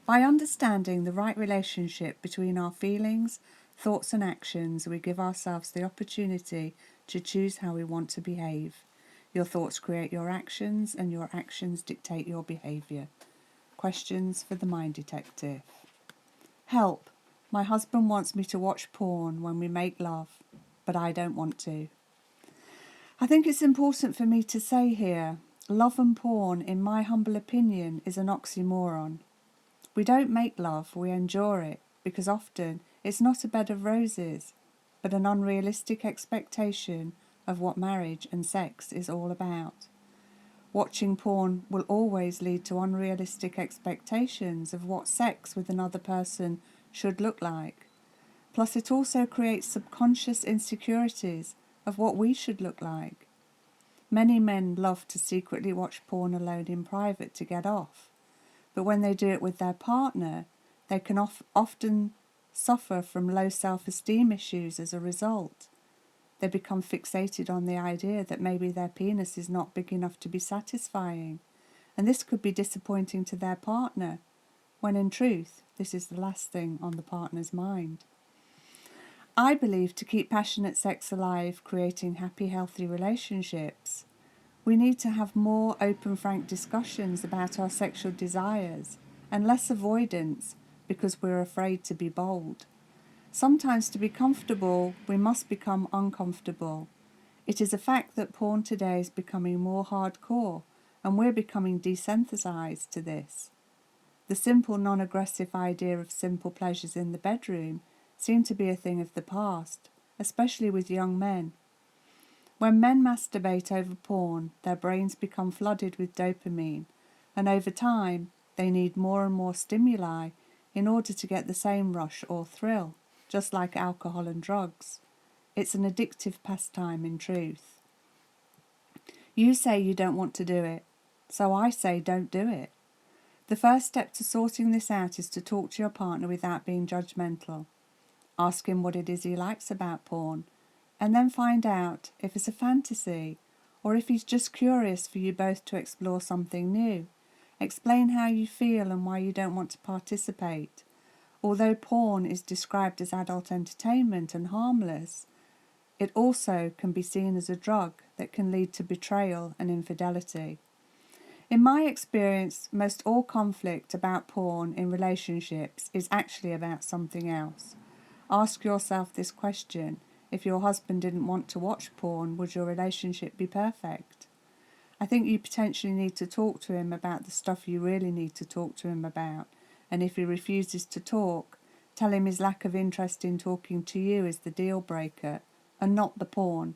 By understanding the right relationship between our feelings, thoughts and actions, we give ourselves the opportunity to choose how we want to behave. Your thoughts create your actions and your actions dictate your behaviour. Questions for the Mind Detective. Help! My husband wants me to watch porn when we make love, but I don't want to. I think it's important for me to say here, love and porn, in my humble opinion, is an oxymoron. We don't make love, we endure it, because often it's not a bed of roses, but an unrealistic expectation of what marriage and sex is all about. Watching porn will always lead to unrealistic expectations of what sex with another person should look like. Plus, it also creates subconscious insecurities of what we should look like. Many men love to secretly watch porn alone in private to get off. But when they do it with their partner, they can often suffer from low self-esteem issues as a result. They become fixated on the idea that maybe their penis is not big enough to be satisfying, and this could be disappointing to their partner, when in truth, this is the last thing on the partner's mind. I believe to keep passionate sex alive, creating happy, healthy relationships, we need to have more open, frank discussions about our sexual desires and less avoidance because we're afraid to be bold. Sometimes to be comfortable, we must become uncomfortable. It is a fact that porn today is becoming more hardcore, and we're becoming desensitized to this. The simple, non-aggressive idea of simple pleasures in the bedroom seem to be a thing of the past, especially with young men. When men masturbate over porn, their brains become flooded with dopamine, and over time, they need more and more stimuli in order to get the same rush or thrill, just like alcohol and drugs. It's an addictive pastime in truth. You say you don't want to do it, so I say don't do it. The first step to sorting this out is to talk to your partner without being judgmental. Ask him what it is he likes about porn, and then find out if it's a fantasy or if he's just curious for you both to explore something new. Explain how you feel and why you don't want to participate. Although porn is described as adult entertainment and harmless, it also can be seen as a drug that can lead to betrayal and infidelity. In my experience, most all conflict about porn in relationships is actually about something else. Ask yourself this question: if your husband didn't want to watch porn, would your relationship be perfect? I think you potentially need to talk to him about the stuff you really need to talk to him about, and if he refuses to talk, tell him his lack of interest in talking to you is the deal breaker, and not the porn.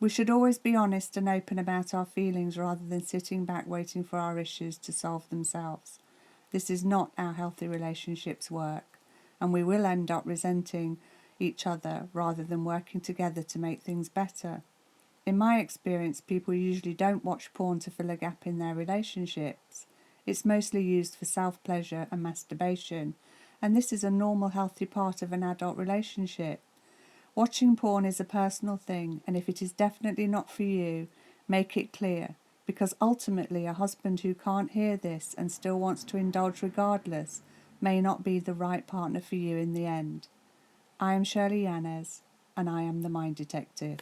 We should always be honest and open about our feelings rather than sitting back waiting for our issues to solve themselves. This is not how healthy relationships work, and we will end up resenting each other rather than working together to make things better. In my experience, people usually don't watch porn to fill a gap in their relationships. It's mostly used for self-pleasure and masturbation, and this is a normal, healthy part of an adult relationship. Watching porn is a personal thing, and if it is definitely not for you, make it clear, because ultimately a husband who can't hear this and still wants to indulge regardless may not be the right partner for you in the end. I am Shirley Yanez, and I am the Mind Detective.